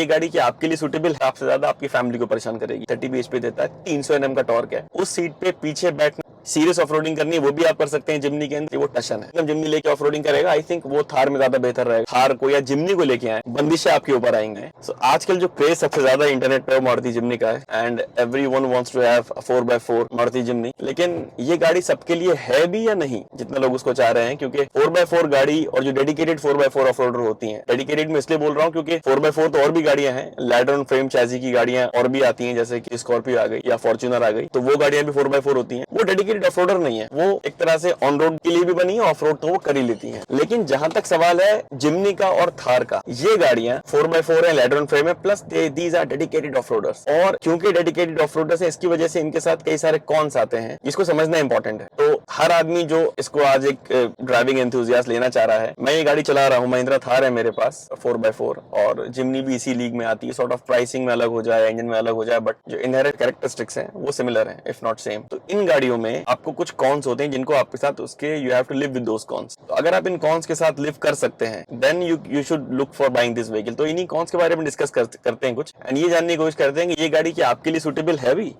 गाड़ी क्या आपके लिए सुटेबल है, आपसे ज्यादा आपकी फैमिली को परेशान करेगी। 30 bhp देता है, 300 Nm का टॉर्क है। उस सीट पे पीछे बैठना, सीरियस ऑफ रोडिंग करनी है वो भी आप कर सकते हैं जिमनी के अंदर। वो टशन है, जिमनी लेके ऑफ रोडिंग करेगा, आई थिंक वो थार में ज्यादा बेहतर रहेगा। थार को या जिमनी को लेके आए, बंदिशें आपके ऊपर आएंगे। सो आजकल जो क्रेज सबसे ज्यादा इंटरनेट पे मारुति जिमनी का है, and everyone wants to have 4x4 Maruti Jimny. लेकिन ये गाड़ी सबके लिए है भी या नहीं, जितना लोग उसको चाह रहे हैं, क्योंकि 4x4 गाड़ी और जो डेडिकेटेड 4x4 ऑफ रोडर होती है, डेडिकेटेड में इसलिए बोल रहा हूँ क्योंकि 4x4 तो और भी गाड़ियां हैं, लैडर ऑन फ्रेम चैसी की गाड़ियां और भी आती हैं, जैसे कि स्कॉर्पियो आ गई या फॉर्च्यूनर आ गई, तो वो गाड़ियां भी 4x4 होती हैं। वो डेडिकेटेड ऑफ रोडर नहीं है, वो एक तरह से ऑन रोड के लिए भी बनी है, ऑफ रोड तो वो कर ही लेती हैं। लेकिन जहां तक सवाल है जिमनी का और थार का, ये गाड़ियां 4x4 है, लैडर ऑन फ्रेम है, plus these are dedicated off roaders. और क्योंकि डेडिकेटेड ऑफ रोडर्स है, इसकी वजह से इनके साथ कई सारे कॉन्स आते हैं, जिसको समझना इंपॉर्टेंट है। तो हर आदमी जो इसको आज एक ड्राइविंग एंथुसियास्ट लेना चाह रहा है, मैं ये गाड़ी चला रहा हूँ, महिंद्रा थार है मेरे पास 4x4, और जिमनी भी इसी लीग में आती है। सॉर्ट ऑफ प्राइसिंग में अलग हो जाए, इंजन में अलग हो जाए, बट जो इनहेरेंट कैरेक्टरिस्टिक्स हैं वो सिमिलर हैं, इफ नॉट सेम। तो इन गाड़ियों में आपको कुछ कॉन्स होते हैं जिनको आपके साथ उसके you have to live with those cons. तो अगर आप इन कॉन्स के साथ लिव कर सकते हैं, then you should look for buying this vehicle. तो इन्हीं कॉन्स के बारे में डिस्कस करते हैं कुछ, एंड ये जानने की कोशिश करते हैं कि ये गाड़ी क्या आपके लिए सुटेबल है भी।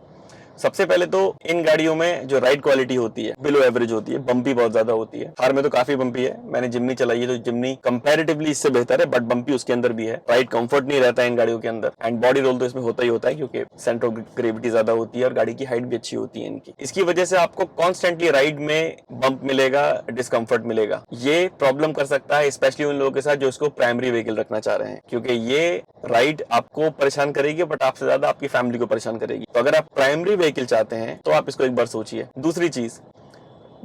सबसे पहले तो इन गाड़ियों में जो राइड क्वालिटी होती है बिलो एवरेज होती है, बम्पी बहुत ज्यादा होती है। थार में तो काफी बम्पी है, मैंने जिमनी चलाई है तो जिमनी कंपैरेटिवली इससे बेहतर है, बट बम्पी उसके अंदर भी है। राइड कंफर्ट नहीं रहता है इन गाड़ियों के अंदर, एंड बॉडी रोल तो इसमें होता ही होता है क्योंकि सेंटर ऑफ ग्रेविटी ज्यादा होती है और गाड़ी की हाइट भी अच्छी होती है इनकी। इसकी वजह से आपको कॉन्स्टेंटली राइड में बम्प मिलेगा, डिस्कम्फर्ट मिलेगा। ये प्रॉब्लम कर सकता है स्पेशली उन लोगों के साथ जो इसको प्राइमरी व्हीकल रखना चाह रहे हैं, क्योंकि ये राइड आपको परेशान करेगी बट आपसे ज्यादा आपकी फैमिली को परेशान करेगी। तो अगर आप प्राइमरी व्हीकल चाहते हैं तो आप इसको एक बार सोचिए। दूसरी चीज,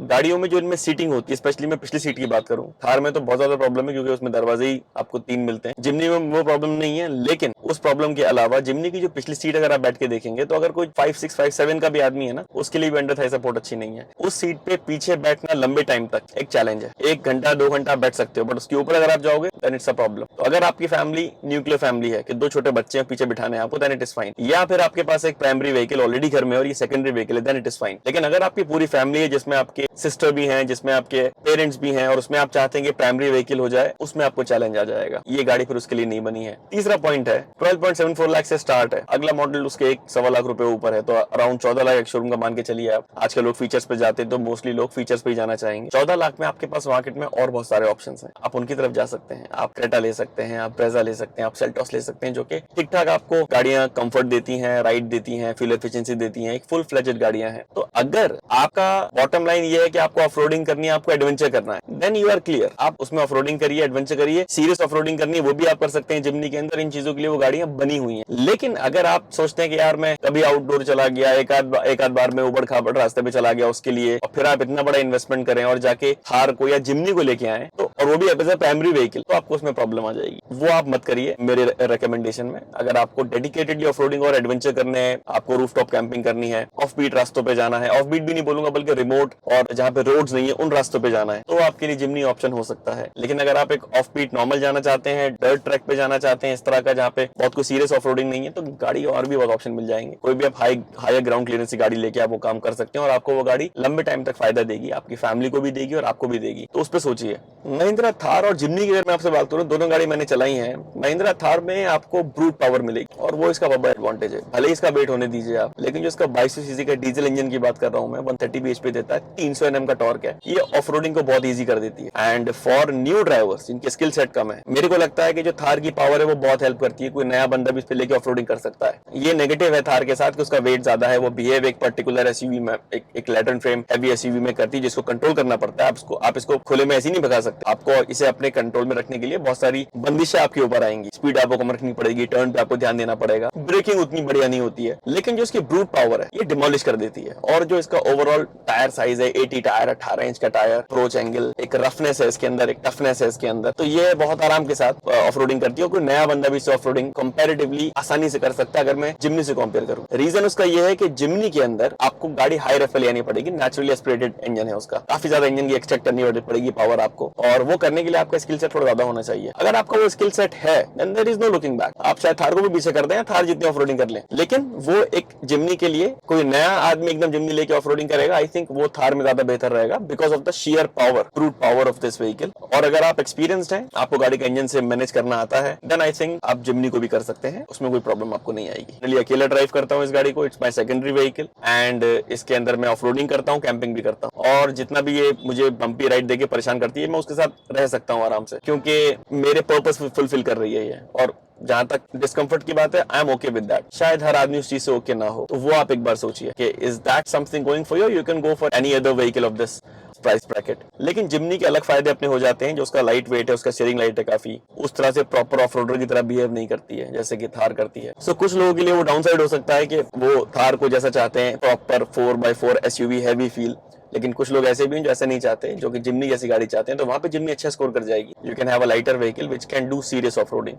गाड़ियों में जो इनमें सीटिंग होती है, स्पेशली मैं पिछली सीट की बात करूं, थार में तो बहुत ज्यादा प्रॉब्लम है क्योंकि उसमें दरवाजे ही आपको 3 मिलते हैं। जिमनी में वो प्रॉब्लम नहीं है, लेकिन उस प्रॉब्लम के अलावा जिमनी की जो पिछली सीट अगर आप बैठ के देखेंगे तो अगर कोई 5'6", 5'7" का भी आदमी है ना, उसके लिए भी अंडर थाई सपोर्ट अच्छी नहीं है। उस सीट पे पीछे बैठना लंबे टाइम तक एक चैलेंज है। 1 घंटा 2 घंटा बैठ सकते हो, बट उसके ऊपर अगर आप जाओगे देन इट्स अ प्रॉब्लम। तो अगर आपकी फैमिली न्यूक्लियर फैमिली है कि 2 छोटे बच्चे हैं पीछे बिठाने आपको, देन इट इज फाइन। या फिर आपके पास एक प्राइमरी व्हीकल ऑलरेडी घर में और ये सेकेंडरी व्हीकल है, देन इट इज फाइन। लेकिन अगर आपकी पूरी फैमिली है जिसमें आपके सिस्टर भी हैं, जिसमें आपके पेरेंट्स भी हैं, और उसमें आप चाहते हैं कि प्राइमरी व्हीकल हो जाए, उसमें आपको चैलेंज आ जाएगा। ये गाड़ी फिर उसके लिए नहीं बनी है। तीसरा पॉइंट है 12.74 लाख से स्टार्ट है, अगला मॉडल उसके 1.25 लाख रुपए ऊपर है, तो अराउंड 14 लाख एक शोरूम का मान के चलिए आप। आजकल लोग फीचर्स पे जाते हैं तो मोस्टली लोग फीचर्स पे ही जाना चाहेंगे। 14 लाख में आपके पास मार्केट में और बहुत सारे ऑप्शन हैं, आप उनकी तरफ जा सकते हैं। आप क्रेटा ले सकते हैं, आप ब्रेजा ले सकते हैं, आप सेल्टॉस ले सकते हैं, जो कि ठीक ठाक आपको गाड़ियां कंफर्ट देती हैं, राइड देती हैं, फ्यूल एफिशिएंसी देती हैं, एक फुल फ्लेजेड गाड़ियां हैं। तो अगर आपका बॉटम लाइन ये है कि आपको ऑफ रोडिंग करनी है, आपको एडवेंचर करना है, देन यू आर क्लियर। आप उसमें ऑफ रोडिंग करिए, एडवेंचर करिए, सीरियस ऑफ रोडिंग करनी है वो भी आप कर सकते हैं जिमनी के अंदर। इन चीजों के लिए वो गाड़ियां बनी हुई हैं। लेकिन अगर आप सोचते हैं कि यार मैं कभी आउटडोर चला गया, एक आध बार में उबड़ खाबड़ रास्ते पे चला गया उसके लिए, और फिर आप इतना बड़ा इन्वेस्टमेंट करें और जाके थार को या जिमनी को लेके आए, तो और वो भी एज ए प्राइमरी व्हीकल, तो आपको उसमें प्रॉब्लम आ जाएगी। वो आप मत करिए मेरे रिकमेंडेशन में। अगर आपको डेडिकेटेडली ऑफ रोडिंग और एडवेंचर करने हैं, आपको रूफटॉप कैंपिंग करनी है, ऑफ बीट रास्तों पे जाना है, ऑफ बीट भी नहीं बोलूंगा बल्कि रिमोट और जहां पे रोड्स नहीं है उन रास्तों पे जाना है, तो आपके लिए जिमनी ऑप्शन हो सकता है। लेकिन अगर आप एक ऑफ बीट नॉर्मल जाना चाहते हैं, डर्ट ट्रैक पे जाना चाहते हैं, इस तरह का जहाँ पे बहुत कोई सीरियस ऑफ रोडिंग नहीं है, तो गाड़ी और भी बहुत ऑप्शन मिल जाएंगे। कोई भी आप हायर ग्राउंड क्लियरेंस की गाड़ी लेके आप वो काम कर सकते हैं और आपको वो गाड़ी लंबे टाइम तक फायदा देगी, आपकी फैमिली को भी देगी और आपको भी देगी। तो उस पर सोचिए। महिंद्रा थार और जिमनी की अगर मैं आपसे बात करूं, दोनों गाड़ी मैंने चलाई है। महिंद्रा थार में आपको ब्रूट पावर मिलेगी और वो इसका बड़ा एडवांटेज है। भले ही इसका वेट होने दीजिए आप, लेकिन जो इसका 2200 सीसी का डीजल इंजन की बात कर रहा हूं मैं, 130 bhp देता है, 300 Nm का टॉर्क है, ये ऑफ रोडिंग को बहुत ईजी कर देती है। एंड फॉर न्यू ड्राइवर्स जिनके स्किल सेट कम है, मेरे को लगता है कि जो थार की पावर है वो बहुत हेल्प करती है। कोई नया बंदा भी इस पे लेके ऑफ रोडिंग कर सकता है। ये नेगेटिव है थार के साथ कि उसका वेट ज्यादा है, वो बिहेव एक पर्टिकुलर एसयूवी में, एक लैटरल फ्रेम हैवी एसयूवी में करती है, जिसको कंट्रोल करना पड़ता है। आप इसको खुले में ऐसे नहीं भगा सकते। आपको इसे अपने कंट्रोल में रखने के लिए बहुत सारी बंदिशें आपके ऊपर आएंगी। स्पीड आपको कम रखनी पड़ेगी, टर्न पे आपको ध्यान देना पड़ेगा, ब्रेकिंग उतनी बढ़िया नहीं होती है। लेकिन जो इसकी ब्रूट पावर है ये डिमोलिश कर देती है। और जो इसका ओवरऑल टायर साइज है, 80 टायर, 18 इंच का टायर, अप्रोच एंगल, एक रफनेस है इसके अंदर, एक टफनेस है इसके अंदर, तो ये बहुत आराम के साथ ऑफ रोडिंग करती है। कोई नया बंदा भी इसे ऑफ रोडिंग कंपैरेटिवली आसानी से कर सकता है अगर मैं जिमनी से कंपेयर करूं। रीजन उसका ये है कि जिमनी के अंदर आपको गाड़ी हाई रफेल लेनी पड़ेगी, नेचुरली एस्पिरेटेड इंजन है उसका, काफी ज्यादा इंजन की एक्सट्रैक्ट करनी पड़ेगी पावर आपको, और वो करने के लिए आपका स्किल सेट थोड़ा ज्यादा होना चाहिए। अगर आपका वो स्किल सेट है then there is no looking back. आप शायद थार को भी पीछे कर दें, थार जितनी ऑफ रोडिंग कर लें, लेकिन वो एक जिमनी के लिए कोई नया आदमी एकदम जिमनी लेके ऑफ रोडिंग करेगा, आई थिंक वो थार में ज्यादा बेहतर रहेगा because of the share power, brute power of this vehicle. और अगर आप एक्सपीरियंस्ड हैं, आपको गाड़ी का इंजन से मैनेज करना आता है, देन आई थिंक आप जिमनी को भी कर सकते हैं, उसमें कोई प्रॉब्लम आपको नहीं आएगी। चलिए, अकेला ड्राइव करता हूँ इस गाड़ी को, it's my secondary vehicle and इसके अंदर मैं ऑफ रोडिंग करता हूँ, कैंपिंग भी करता हूँ, और जितना भी ये मुझे बम्पी राइड देके परेशान करती है, मैं उसके साथ रह सकता हूँ आराम से, क्योंकि मेरे पर्पस फुलफिल कर रही है ये। और जहां तक डिस्कम्फर्ट की बात है, I am okay with that. शायद हर आदमी उस चीज से ओके ना हो, तो वो आप एक बार सोचिए कि is that something going for you can go for any other vehicle of this price bracket. लेकिन जिमनी के अलग फायदे अपने हो जाते हैं, जो उसका लाइट वेट है, उसका स्टीयरिंग लाइट है, काफी उस तरह से प्रॉपर ऑफ रोडर की तरह बिहेव नहीं करती है जैसे कि थार करती है। सो कुछ लोगों के लिए वो डाउन साइड हो सकता है कि वो थार को जैसा चाहते हैं, proper 4x4 SUV heavy feel, लेकिन कुछ लोग ऐसे भी हैं जो ऐसा नहीं चाहते, जो कि जिमनी जैसी गाड़ी चाहते हैं, तो वहां पे जिमनी अच्छा स्कोर कर जाएगी। You can have a lighter vehicle which can do serious off roading.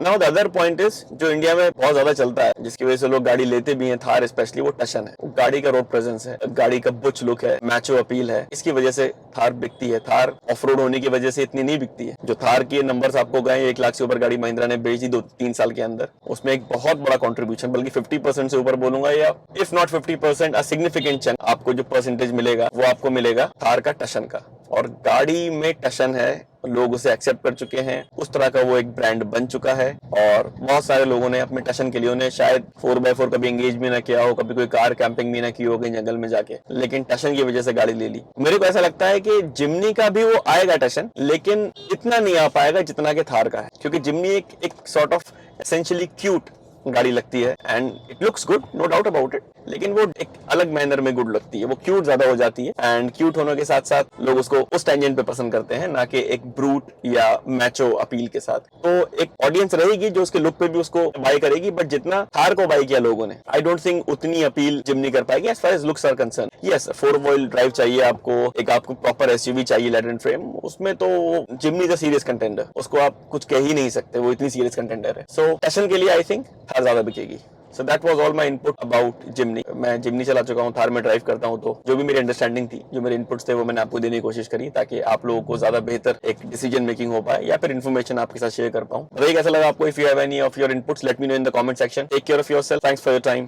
Now the other point is, जो इंडिया में बहुत ज्यादा चलता है, जिसकी वजह से लोग गाड़ी लेते भी हैं, थार स्पेशली, वो टशन है। गाड़ी का रोड प्रेजेंस है, गाड़ी का बुच लुक है, मैचो अपील है, इसकी वजह से थार बिकती है। थार ऑफ रोड होने की वजह से इतनी नहीं बिकती है। जो थार के नंबर्स आपको गए, 1 लाख से ऊपर गाड़ी महिंद्रा ने बेच दी 2-3 साल के अंदर, उसमें एक बहुत बड़ा कॉन्ट्रीब्यूशन, बल्कि 50% से ऊपर बोलूंगा, या if not 50%, a significant chunk आपको जो परसेंटेज मिलेगा वो आपको मिलेगा थार का, टशन का। और गाड़ी में टशन है, लोग उसे एक्सेप्ट कर चुके हैं, उस तरह का वो एक ब्रांड बन चुका है, और बहुत सारे लोगों ने अपने टशन के लिए, उन्हें शायद 4x4 कभी एंगेज भी ना किया हो, कभी कोई कार कैंपिंग भी ना की हो कहीं जंगल में जाके, लेकिन टशन की वजह से गाड़ी ले ली। मेरे को ऐसा लगता है कि जिमनी का भी वो आएगा टशन, लेकिन इतना नहीं आ पाएगा जितना कि थार का है, क्योंकि जिमनी एक सॉर्ट ऑफ एसेंशियली क्यूट गाड़ी लगती है and it looks good, no doubt about it, लेकिन वो एक अलग मैनर में गुड लगती है, वो क्यूट ज्यादा हो जाती है, एंड क्यूट होने के साथ साथ लोग उसको उस टेंजेंट पे पसंद करते हैं, ना कि एक ब्रूट या मैचो अपील के साथ। तो एक ऑडियंस रहेगी जो उसके लुक पे भी उसको बाय करेगी, बट जितना थार को बाय किया लोगों ने, आई डोंट थिंक उतनी अपील जिमनी कर पाएगी as far as looks are concern. Yes, 4 wheel drive चाहिए आपको, एक आपको प्रॉपर SUV चाहिए लैटिन फ्रेम, उसमें तो Jimny is a serious contender, उसको आप कुछ कह ही नहीं सकते, वो इतनी सीरियस कंटेंडर है। सो टशन के लिए आई थिंक थार ज्यादा बिकेगी। So that was all my input about जिमनी। मैं जिमनी चला चुका हूँ, थार में ड्राइव करता हूँ, तो जो भी मेरी अंडरस्टैंडिंग थी, जो मेरे इनपुट्स थे, वो मैंने आपको देने की कोशिश करी, ताकि आप लोगों को ज्यादा बेहतर एक डिसीजन मेकिंग हो पाए, या फिर इन्फॉर्मेशन आपके साथ शेयर कर पाऊँ। बताइए कैसा लगा आपको। If you have any of your inputs, let me know in the comment section. Take care of yourself, thanks for your time,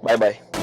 bye bye.